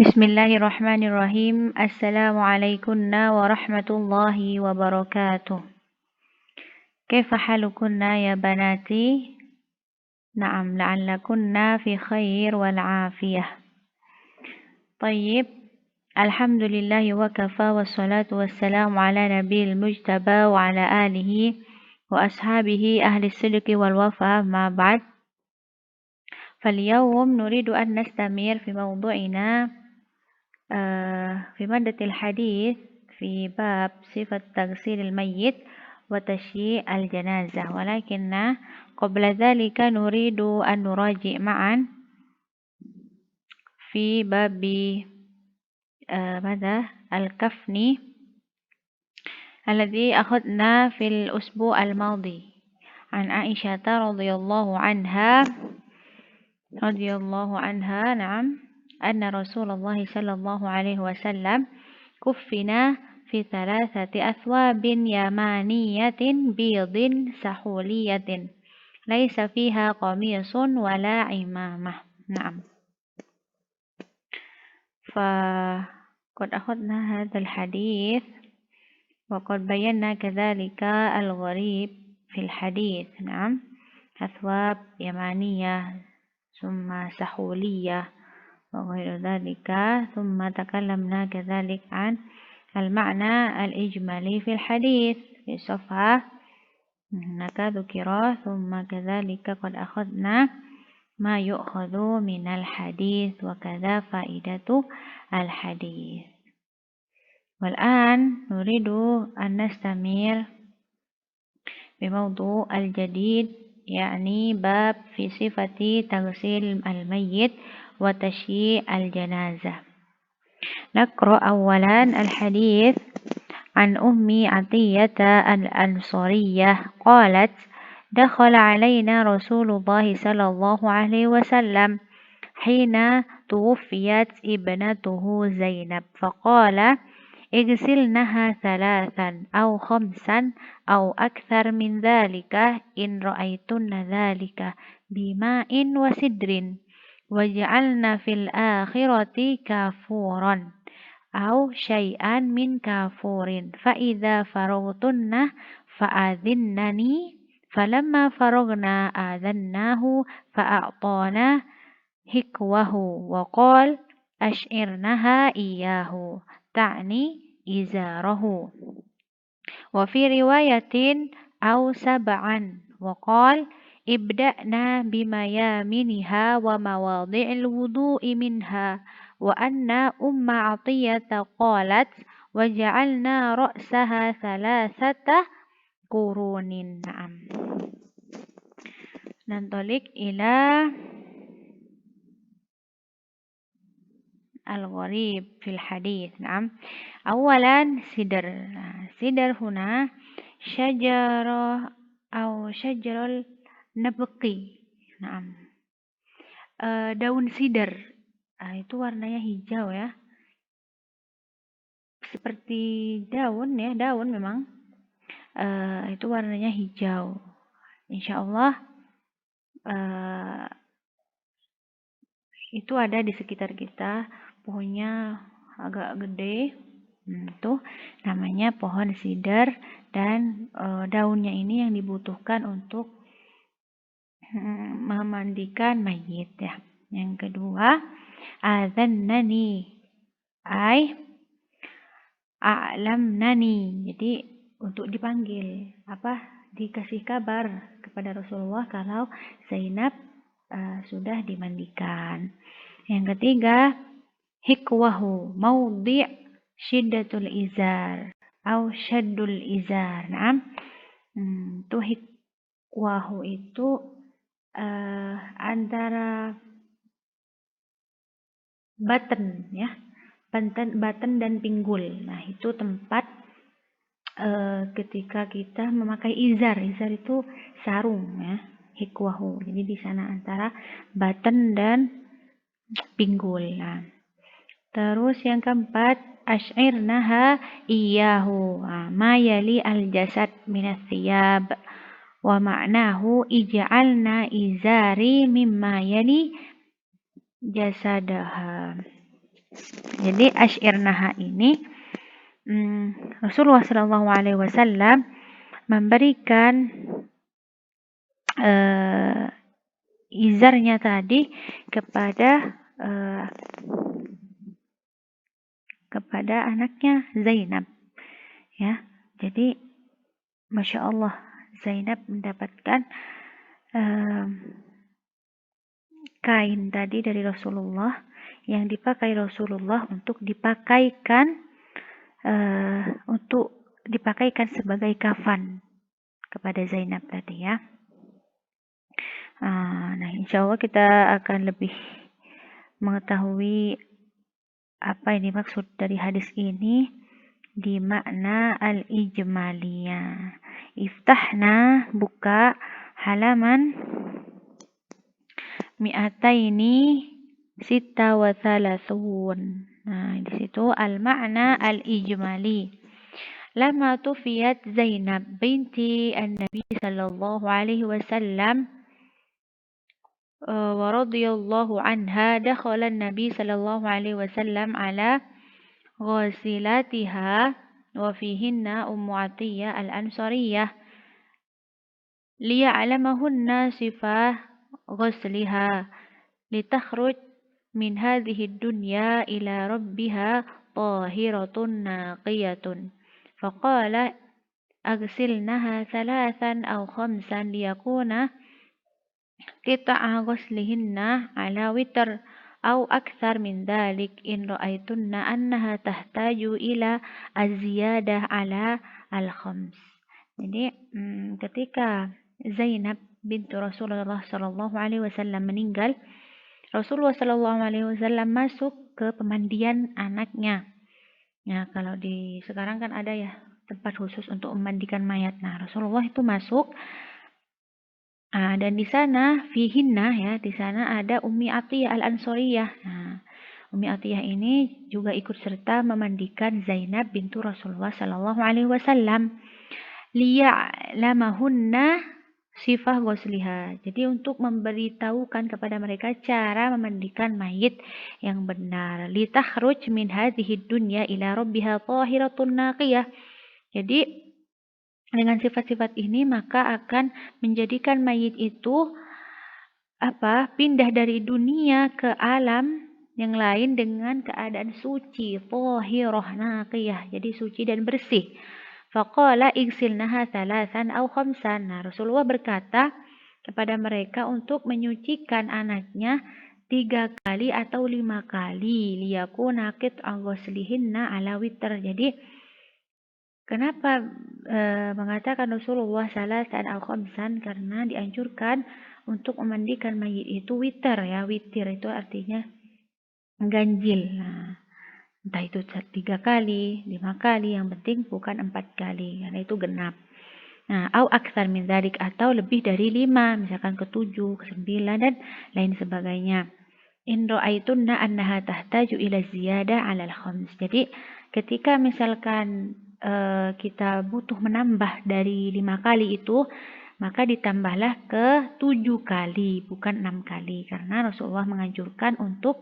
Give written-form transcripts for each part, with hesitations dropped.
Bismillahirrahmanirrahim. Assalamualaikum warahmatullahi wabarakatuh. Kaifa halukunna ya banati? Na'am, la'allakunna fi khair wal afiyah. Tayyib. Alhamdulillahi wa kafa wassalatu wassalamu ala nabiyil mujtaba wa ala alihi wa ashabihi ahli sidqi wal wafa ma ba'd. Falyawm nuridu an nastamir fi mawdu'ina في مادة الحديث في باب صفة تغسيل الميت وتشييع الجنازة، ولكن قبل ذلك نريد أن نراجع معا في باب ماذا الكفن الذي أخذنا في الأسبوع الماضي عن عائشة رضي الله عنها نعم أن رسول الله صلى الله عليه وسلم كفن في 3 أثواب يمانية بيض سحولية ليس فيها قميص ولا عمامة. نعم. فقد أخذنا هذا الحديث وقد بينا كذلك الغريب في الحديث. نعم. أثواب يمانية ثم سحولية وغير ذلك، ثم تكلمنا كذلك عن المعنى الإجمالي في الحديث في صفحة هناك ذكر، ثم كذلك قد أخذنا ما يؤخذ من الحديث وكذا فائدة الحديث. والآن نريد أن نستمر بموضوع الجديد، يعني باب في صفة تغسيل الميت وتشييع الجنازة. نقرأ أولا الحديث عن أم عطية الأنصارية قالت: دخل علينا رسول الله صلى الله عليه وسلم حين توفيت ابنته زينب فقال: اغسلنها 3 أو 5 أو أكثر من ذلك إن رأيتن ذلك بماء وسدر وجعلنا في الآخرة كافورا أو شيئا من كافور فإذا فرغتن فآذنني فلما فرغنا آذناه فأعطانا حكوه وقال: أشعرنها إياه، تعني إزاره. وفي رواية أو 7 وقال: ابدأنا بميامنها ومواضع الوضوء منها. وأن أم عطية قالت: وجعلنا رأسها 3 قرون. نعم. ننطلق إلى الغريب في الحديث. نعم. أولا سدر. سدر هنا شجرة أو شجر nabqi. Nah, daun sidar. Itu warnanya hijau ya. Seperti daun ya, daun memang. Itu warnanya hijau. Insya Allah itu ada di sekitar kita. Pohonnya agak gede. Itu namanya pohon sidar dan daunnya ini yang dibutuhkan untuk memandikan mayit ya. Yang kedua, adzannani ay a'lamnani. Jadi untuk dipanggil dikasih kabar kepada Rasulullah kalau Zainab sudah dimandikan. Yang ketiga, hikwahu maudhi' syiddatul izar atau syaddul izar. Nah, itu hikwahu itu antara button ya, button dan pinggul. Nah, itu tempat ketika kita memakai izar. Izar itu sarung ya, hikwahu. Jadi di sana antara button dan pinggul. Nah, terus yang keempat, ash'irnaha iyahu, ma yali al-jasad minas thiyab. Wa ma'nahu ij'alna izari mimma yali jasadaha. Jadi asyirnaha ini Rasulullah Shallallahu Alaihi Wasallam memberikan izarnya tadi kepada anaknya Zainab, ya. Jadi Masya Allah, Zainab mendapatkan kain tadi dari Rasulullah yang dipakai Rasulullah untuk dipakaikan sebagai kafan kepada Zainab tadi, ya. Nah, insya Allah kita akan lebih mengetahui apa ini maksud dari hadis ini di makna al-ijmaliyah. Iftahna, buka halaman mi'ataini sita wa thalathun. Nah, di situ al-makna al-ijmali. Lama tufiyat Zainab binti an-Nabi sallallahu alaihi wasallam wa radiyallahu anha, dakhala an-Nabi sallallahu alaihi wasallam ala ghasilatiha wa fihinna Ummu Atiyah al-Ansariyah liya'lamahunna sifah ghasliha litakhruj min hadhihi ad-dunya ila rabbiha tahiratun naqiyatun. Faqala aghsilnaha thalathan aw khamsan liyakuna qita'a ghaslihinna ala witr أو أكثر من ذلك إن رأيتن أنها تحتاج إلى الزيادة على الخمس. Jadi ketika Zainab bintu Rasulullah Shallallahu Alaihi Wasallam meninggal, Rasulullah Shallallahu Alaihi Wasallam masuk ke pemandian anaknya. Ya, kalau di sekarang kan ada ya tempat khusus untuk memandikan mayat. Nah, Rasulullah itu masuk. Dan di sana fihinna, ya, di sana ada Ummi Atiyah al-Ansariyah. Nah, Ummi Atiyah ini juga ikut serta memandikan Zainab bintu Rasulullah sallallahu alaihi wasallam. Liya'lamahunna sifah ghusliha. Jadi untuk memberitahukan kepada mereka cara memandikan mayit yang benar. Litakhruj min hadhihi dunya ila rabbiha tahiratun naqiyah. Jadi dengan sifat-sifat ini maka akan menjadikan mayit itu pindah dari dunia ke alam yang lain dengan keadaan suci, thahirah naqiyah, jadi suci dan bersih. Faqala igsilnaha thalathan aw khamsan. Nah, Rasulullah berkata kepada mereka untuk menyucikan anaknya 3 kali atau 5 kali. Liyakuna qit'a ghuslihinna ala witr. Jadi kenapa mengatakan Rasulullah salasan al khamsan? Karena dianjurkan untuk memandikan mayit itu witir, ya. Witir itu artinya ganjil. Nah, entah itu 3 kali, 5 kali, yang penting bukan 4 kali, karena itu genap. Nah, au aktsar min dzalik, atau lebih dari 5, misalkan ke-7, ke-9 dan lain sebagainya. In ra'aitunna annaha tahtaju ila ziyadah 'ala al-khams. Jadi ketika misalkan kita butuh menambah dari 5 kali itu, maka ditambahlah ke 7 kali, bukan 6 kali. Karena Rasulullah menganjurkan untuk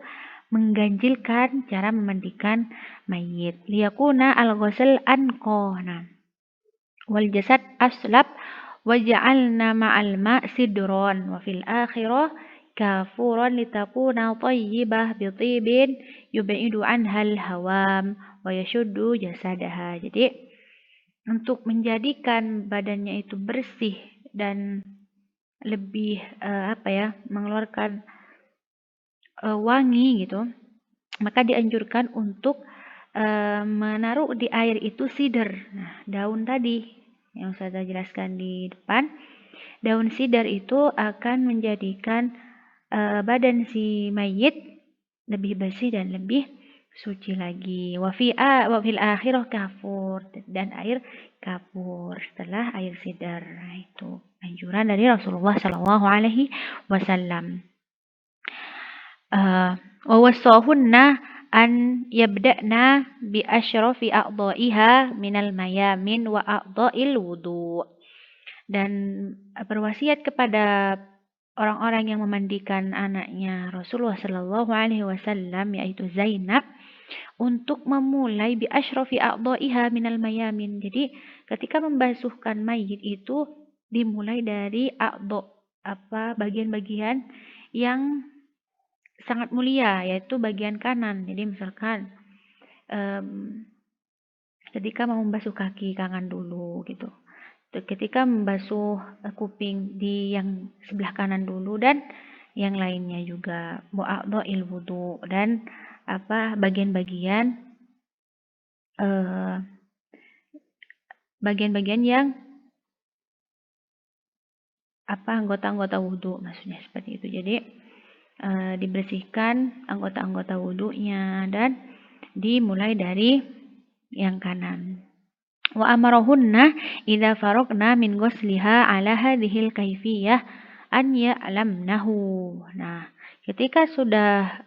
mengganjilkan cara memandikan mayit. Liyakuna al-ghusl anqana wal jasad aslab wa ja'alna ma'al ma' sidron wa fil akhirah kafuran litakuna tayyibah bitibin yub'idu anhal hawam wa yashuddu jasadaha. Jadi untuk menjadikan badannya itu bersih dan lebih mengeluarkan wangi gitu, maka dianjurkan untuk menaruh di air itu sidr. Nah, daun tadi yang saya jelaskan di depan, daun sidr itu akan menjadikan badan si mayit lebih bersih dan lebih suci lagi. Wa fil akhirah kafur, dan air kafur setelah air sidr. Nah, itu anjuran dari Rasulullah Shallallahu Alaihi Wasallam. Wa wasahunna an yabda'na bi asyrafi a'dha'iha minal mayamin wa a'dha'il wudu. Dan berwasiat kepada orang-orang yang memandikan anaknya Rasulullah Shallallahu Alaihi Wasallam, yaitu Zainab, untuk memulai bi asyrafi a'dha'iha minal mayamin. Jadi ketika membasuhkan mayit itu dimulai dari bagian-bagian yang sangat mulia, yaitu bagian kanan. Jadi misalkan ketika mau membasuh kaki kanan dulu gitu. Ketika membasuh kuping di yang sebelah kanan dulu, dan yang lainnya juga mu'adha'il wudu, dan bagian-bagian yang anggota-anggota wudu, maksudnya seperti itu. Jadi dibersihkan anggota-anggota wudunya dan dimulai dari yang kanan. Wa amarahunna idza faragna min ghusliha ala hadhil kaifiyah an ya'lamnahu. Nah, ketika sudah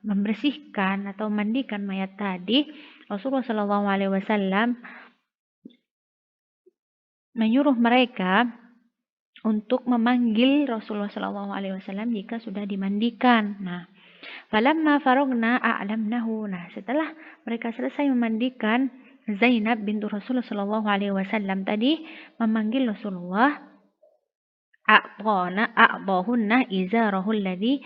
membersihkan atau mandikan mayat tadi, Rasulullah Shallallahu alaihi wasallam menyuruh mereka untuk memanggil Rasulullah Shallallahu alaihi wasallam jika sudah dimandikan. Nah, falamma faragna a'lamnahu. Nah, setelah mereka selesai memandikan Zainab bintu Rasulullah Shallallahu alaihi wasallam tadi, memanggil Rasulullah, a'dahunna izarahu alladhi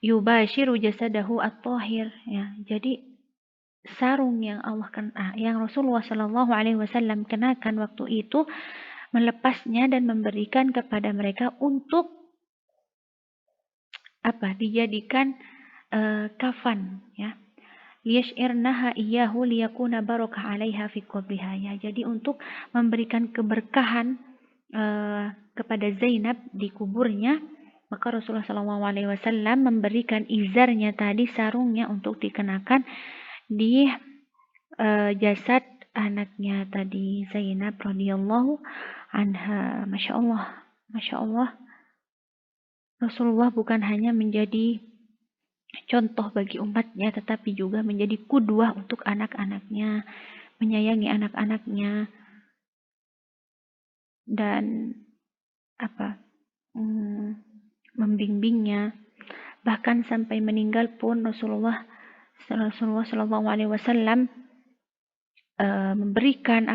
yubashiru jasadahu at-tahir. Ya, jadi sarung yang yang Rasulullah Shallallahu alaihi wasallam kenakan waktu itu, melepasnya dan memberikan kepada mereka untuk dijadikan kafan, ya. Liyash'irnaha iyyahu liyakuna barakah 'alaiha fi qabriha. Ya, jadi untuk memberikan keberkahan kepada Zainab di kuburnya, maka Rasulullah SAW memberikan izarnya tadi, sarungnya, untuk dikenakan di jasad anaknya tadi, Zainab radhiyallahu anha. Masya Allah, Rasulullah bukan hanya menjadi contoh bagi umatnya, tetapi juga menjadi qudwah untuk anak-anaknya, menyayangi anak-anaknya, dan membimbingnya. Bahkan sampai meninggal pun Rasulullah Shallallahu alaihi wasallam memberikan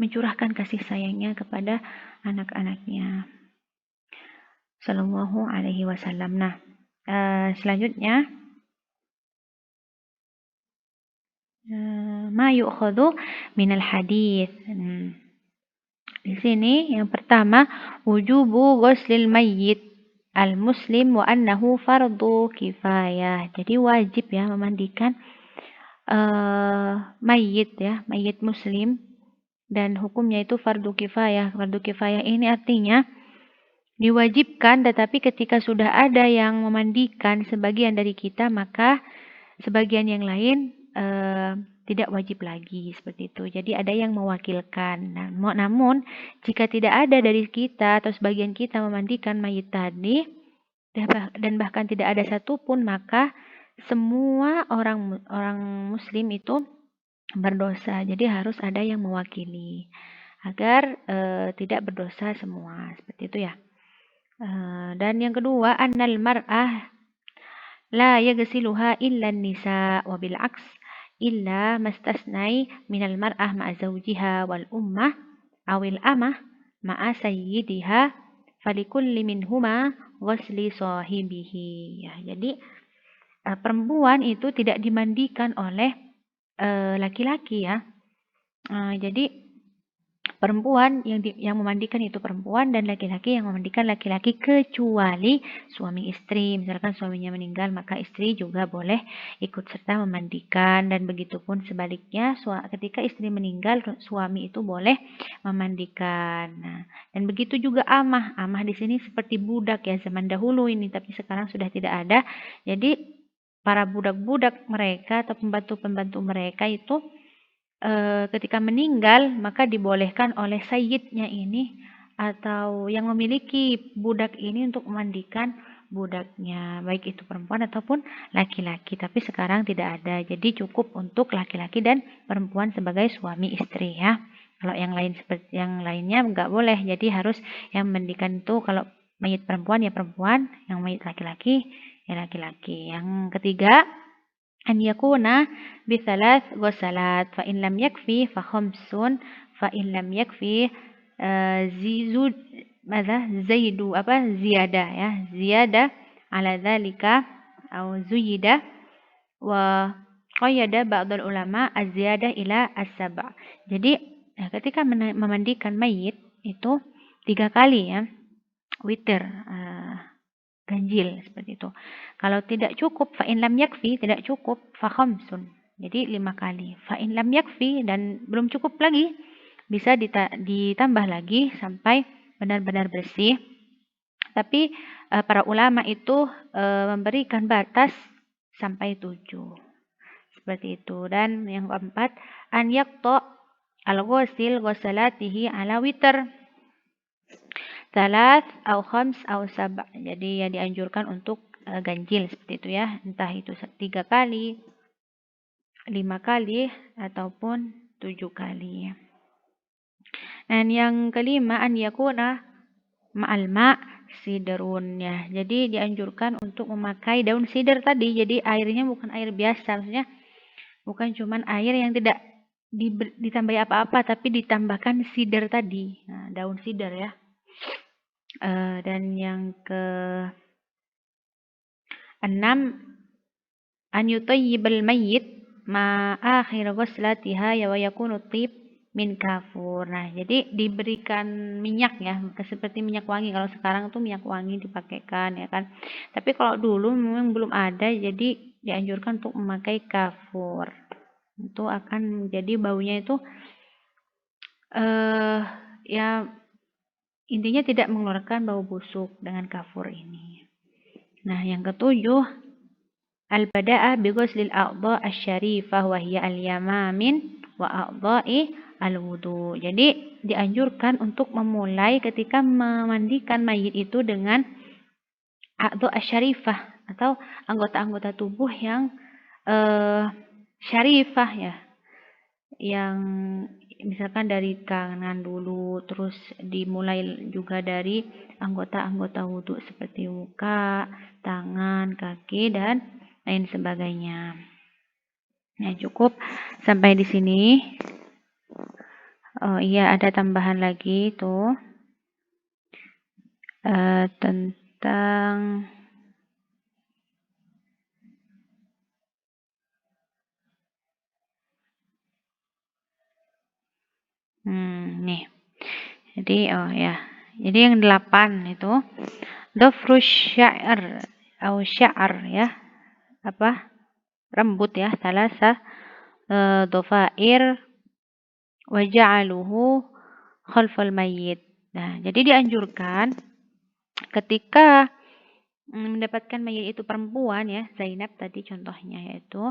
mencurahkan kasih sayangnya kepada anak-anaknya Shallallahu alaihi wasallam. Nah, selanjutnya ma yu'khadhu minal hadits. Di sini yang pertama, wujubu ghuslil mayyit al-muslim wa annahu fardu kifayah. Jadi wajib ya memandikan mayit muslim, dan hukumnya itu fardu kifayah. Fardu kifayah ini artinya diwajibkan, tetapi ketika sudah ada yang memandikan sebagian dari kita, maka sebagian yang lain tidak wajib lagi, seperti itu. Jadi ada yang mewakilkan. Namun jika tidak ada dari kita atau sebagian kita memandikan mayit tadi, dan bahkan tidak ada satupun, maka semua orang muslim itu berdosa. Jadi harus ada yang mewakili agar tidak berdosa semua, seperti itu ya. Dan yang kedua, annal mar'ah la yaghsiluha illa an-nisa wa bil aks illa mastasnai minal mar'ah ma'a zawjiha wal ummah awil amah ma'a sayyidiha falikulli minhuma ghusli sahibihi. Ya, jadi perempuan itu tidak dimandikan oleh laki-laki, ya. Jadi perempuan yang memandikan itu perempuan, dan laki-laki yang memandikan laki-laki, kecuali suami istri. Misalkan suaminya meninggal, maka istri juga boleh ikut serta memandikan, dan begitupun sebaliknya, ketika istri meninggal, suami itu boleh memandikan. Nah, dan begitu juga amah. Amah di sini seperti budak ya, zaman dahulu ini, tapi sekarang sudah tidak ada. Jadi para budak-budak mereka atau pembantu-pembantu mereka itu ketika meninggal, maka dibolehkan oleh sayyidnya ini atau yang memiliki budak ini untuk memandikan budaknya, baik itu perempuan ataupun laki-laki. Tapi sekarang tidak ada, jadi cukup untuk laki-laki dan perempuan sebagai suami istri, ya. Kalau yang lain seperti yang lainnya nggak boleh, jadi harus yang memandikan itu kalau mayit perempuan ya perempuan, yang mayit laki-laki ya laki-laki. Yang ketiga, أن يكون بثلاث غسلات فإن لم يكفي فخمس فإن لم يكفي زيد زيادة ya زيادة على ذلك أو زيد وقيد بعض العلماء الزيادة إلى السبع. Jadi ketika memandikan mayit itu 3 kali ya, witir, ganjil seperti itu. Kalau tidak cukup, fa in lam yakfi, tidak cukup, fa khamsun. Jadi 5 kali. Fa in lam yakfi dan belum cukup lagi, bisa ditambah lagi sampai benar-benar bersih. Tapi para ulama itu memberikan batas sampai 7. Seperti itu. Dan yang keempat, an yaqta al-ghusil ghusalatihi ala witr. Thalath au khams au sab'. Jadi ya dianjurkan untuk ganjil seperti itu ya. Entah itu 3 kali, 5 kali, ataupun 7 kali. Dan yang kelima, an yakuna ma'al ma' sidrun ya. Jadi dianjurkan untuk memakai daun sidr tadi. Jadi airnya bukan air biasa, maksudnya bukan cuman air yang tidak ditambahi apa-apa, tapi ditambahkan sidr tadi. Nah, daun sidr ya. Dan yang ke-6, an yutayyibal mayyit ma akhir ghuslatiha wa yakunu tib min kafur. Nah, jadi diberikan minyak ya, seperti minyak wangi. Kalau sekarang tuh minyak wangi dipakaikan ya kan. Tapi kalau dulu memang belum ada, jadi dianjurkan untuk memakai kafur. Itu akan menjadi baunya itu ya intinya tidak mengeluarkan bau busuk dengan kafur ini. Nah, yang ketujuh, al-bada'a bi ghuslil a'dha' asy-syarifah wa hiya al-yamamin wa a'dha'i al-wudu. Jadi dianjurkan untuk memulai ketika memandikan mayit itu dengan a'dha' asy-syarifah atau anggota-anggota tubuh yang syarifah ya. Yang misalkan dari kanan dulu, terus dimulai juga dari anggota-anggota wudhu seperti muka, tangan, kaki, dan lain sebagainya. Nah, cukup sampai di sini. Oh iya, ada tambahan lagi tuh tentang nih. Jadi Jadi yang 8 itu dhafrus sya'r atau sya'ar ya. Rambut ya, salasa dhafair wa ja'aluhu khalfal mayyit. Nah, jadi dianjurkan ketika mendapatkan mayit itu perempuan ya, Zainab tadi contohnya, yaitu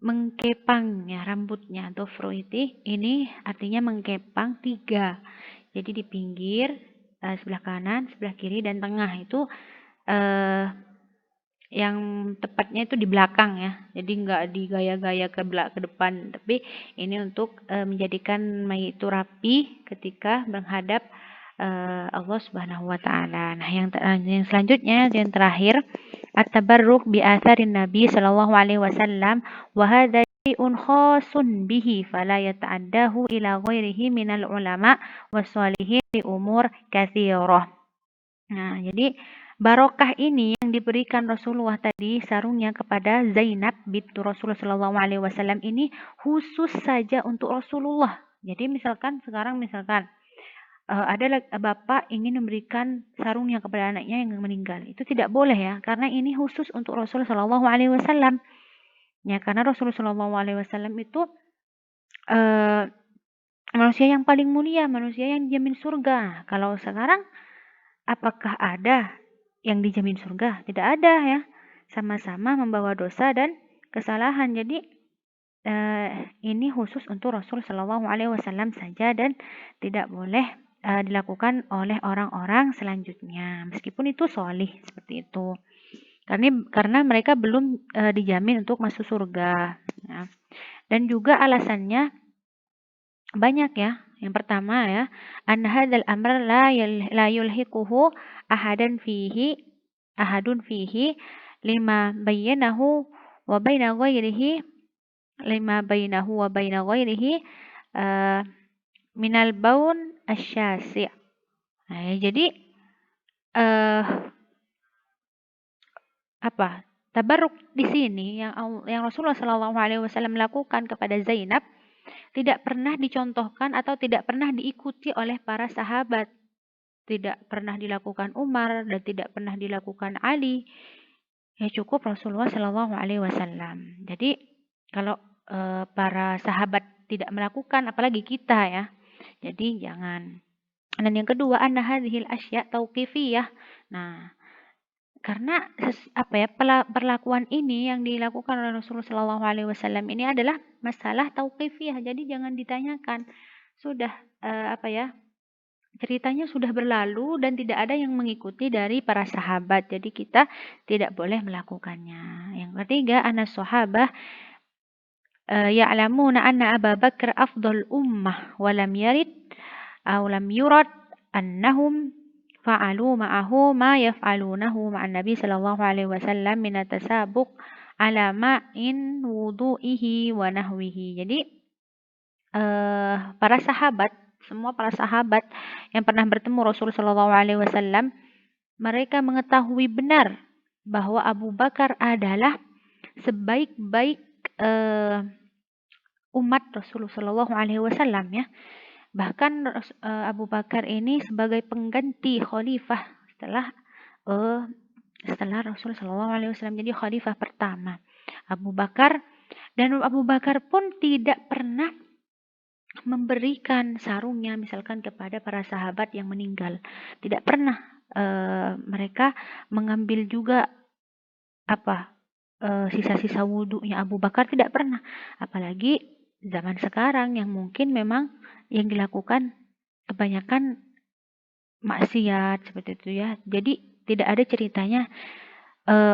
mengkepang ya rambutnya. Dhofru ini artinya mengkepang 3. Jadi di pinggir, sebelah kanan, sebelah kiri, dan tengah itu yang tepatnya itu di belakang ya. Jadi nggak digaya-gaya ke depan, tapi ini untuk menjadikan mayit itu rapi ketika menghadap Allah Subhanahu wa taala. Nah, yang selanjutnya, yang terakhir, at-tabarruk bi atharin Nabi sallallahu alaihi wasallam wa hadza syai'un khasun bihi fala yata'addahu ila ghairihi minal ulama was-shalihin li umur katsirah. Nah, jadi barokah ini yang diberikan Rasulullah tadi, sarungnya kepada Zainab bintu Rasulullah sallallahu alaihi wasallam ini khusus saja untuk Rasulullah. Jadi misalkan ada bapak ingin memberikan sarungnya kepada anaknya yang meninggal, itu tidak boleh ya, karena ini khusus untuk Rasulullah sallallahu alaihi wasallam. Ya, karena Rasulullah sallallahu alaihi wasallam itu manusia yang paling mulia, manusia yang dijamin surga. Kalau sekarang apakah ada yang dijamin surga? Tidak ada ya. Sama-sama membawa dosa dan kesalahan. Jadi ini khusus untuk Rasul Shallallahu Alaihi Wasallam saja dan tidak boleh dilakukan oleh orang-orang selanjutnya. Meskipun itu sholih seperti itu. Karena mereka belum dijamin untuk masuk surga. Ya. Dan juga alasannya banyak ya. Yang pertama ya, an hadzal amr la yulhiquhu ahadun fihi lima bainahu wa baina ghairihi minal baun asyasi'. Nah, jadi tabarruk di sini yang Rasulullah Shallallahu Alaihi Wasallam lakukan kepada Zainab tidak pernah dicontohkan atau tidak pernah diikuti oleh para sahabat, tidak pernah dilakukan Umar dan tidak pernah dilakukan Ali. Ya cukup Rasulullah Shallallahu Alaihi Wasallam. Jadi kalau para sahabat tidak melakukan, apalagi kita ya. Jadi jangan. Dan yang kedua, anna hadhil asya tauqifiyah. Nah, karena perlakuan ini yang dilakukan oleh Rasulullah Shallallahu Alaihi Wasallam ini adalah masalah tauqifiyah. Jadi jangan ditanyakan. Sudah ceritanya sudah berlalu dan tidak ada yang mengikuti dari para sahabat. Jadi kita tidak boleh melakukannya. Yang ketiga, anna sahabah ya'lamuna anna Abu Bakar afdal ummah wa lam yurad annahum fa'alu ma'ahu ma yaf'alunahu ma'an Nabi sallallahu alaihi wasallam min at-tasabuq ala ma'in wudu'ihi wa nahwihi. Jadi semua para sahabat yang pernah bertemu Rasul sallallahu alaihi wasallam, mereka mengetahui benar bahwa Abu Bakar adalah sebaik-baik umat Rasulullah Shallallahu Alaihi Wasallam ya. Bahkan Abu Bakar ini sebagai pengganti khalifah setelah Rasul Shallallahu Alaihi Wasallam, jadi khalifah pertama Abu Bakar. Dan Abu Bakar pun tidak pernah memberikan sarungnya misalkan kepada para sahabat yang meninggal. Tidak pernah mereka mengambil juga sisa-sisa wudhunya Abu Bakar, tidak pernah. Apalagi zaman sekarang yang mungkin memang yang dilakukan kebanyakan maksiat seperti itu ya. Jadi tidak ada ceritanya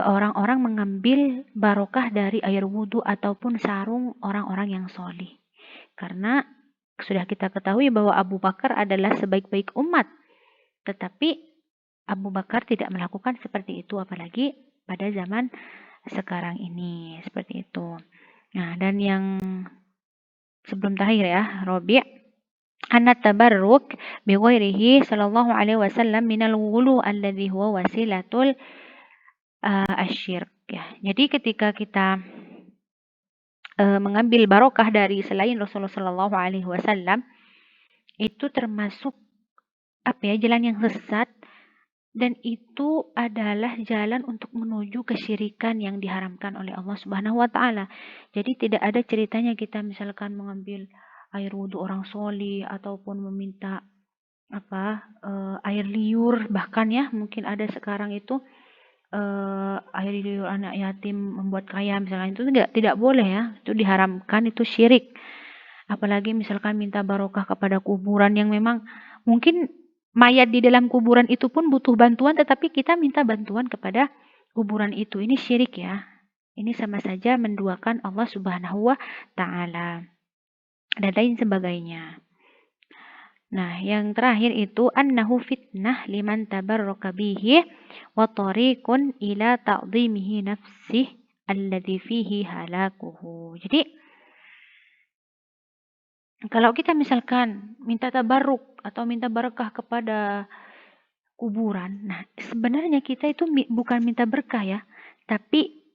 orang-orang mengambil barokah dari air wudhu ataupun sarung orang-orang yang solih. Karena sudah kita ketahui bahwa Abu Bakar adalah sebaik-baik umat. Tetapi Abu Bakar tidak melakukan seperti itu, apalagi pada zaman sekarang ini seperti itu. Nah, dan yang sebelum terakhir ya, Rabi', anna tabarruk bi ghairihi sallallahu alaihi wasallam minal ghulu alladhi huwa wasilatul asyirk ya. Jadi ketika kita mengambil barokah dari selain Rasulullah sallallahu alaihi wasallam, itu termasuk jalan yang sesat, dan itu adalah jalan untuk menuju kesyirikan yang diharamkan oleh Allah Subhanahu wa taala. Jadi tidak ada ceritanya kita misalkan mengambil air wudhu orang soli ataupun meminta air liur, bahkan ya mungkin ada sekarang itu air liur anak yatim membuat kaya misalkan, itu tidak boleh ya, itu diharamkan, itu syirik. Apalagi misalkan minta barokah kepada kuburan yang memang mungkin mayat di dalam kuburan itu pun butuh bantuan, tetapi kita minta bantuan kepada kuburan itu. Ini syirik ya. Ini sama saja menduakan Allah Subhanahu wa taala dan lain sebagainya. Nah, yang terakhir itu annahu fitnah liman tabarraka bihi wa tariqun ila ta'dhimihi nafsihi alladhi fihi halakuhu. Jadi kalau kita misalkan minta tabarruk atau minta berkah kepada kuburan, nah sebenarnya kita itu bukan minta berkah ya, tapi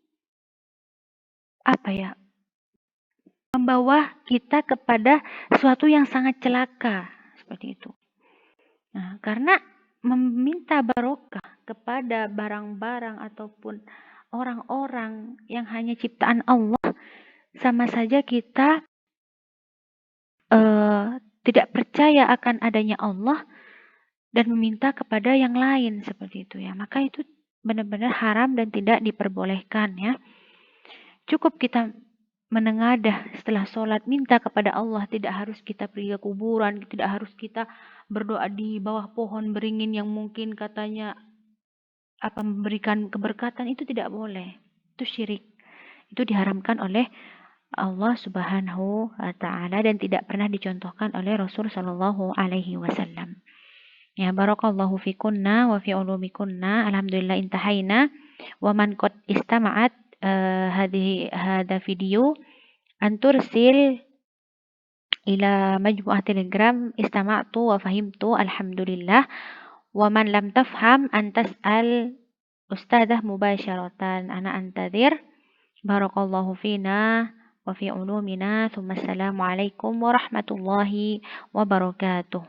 membawa kita kepada sesuatu yang sangat celaka seperti itu. Nah, karena meminta barokah kepada barang-barang ataupun orang-orang yang hanya ciptaan Allah, sama saja kita tidak percaya akan adanya Allah dan meminta kepada yang lain seperti itu ya. Maka itu benar-benar haram dan tidak diperbolehkan ya. Cukup kita menengadah setelah sholat, minta kepada Allah, tidak harus kita pergi ke kuburan, tidak harus kita berdoa di bawah pohon beringin yang mungkin katanya memberikan keberkatan, itu tidak boleh. Itu syirik. Itu diharamkan oleh Allah Subhanahu wa taala dan tidak pernah dicontohkan oleh Rasul sallallahu alaihi wasallam. Ya, barakallahu fikunna wa fi ulumikunna. Alhamdulillah intahaina ومن قد استمعت هذا فيديو أن ترسل إلى مجموعة تليجرام استمعت وفهمت الحمد لله. ومن لم تفهم أن تسأل أستاذة مباشرة. أنا أنتظر. بارك الله فينا وفي علومنا. ثم السلام عليكم ورحمة الله وبركاته.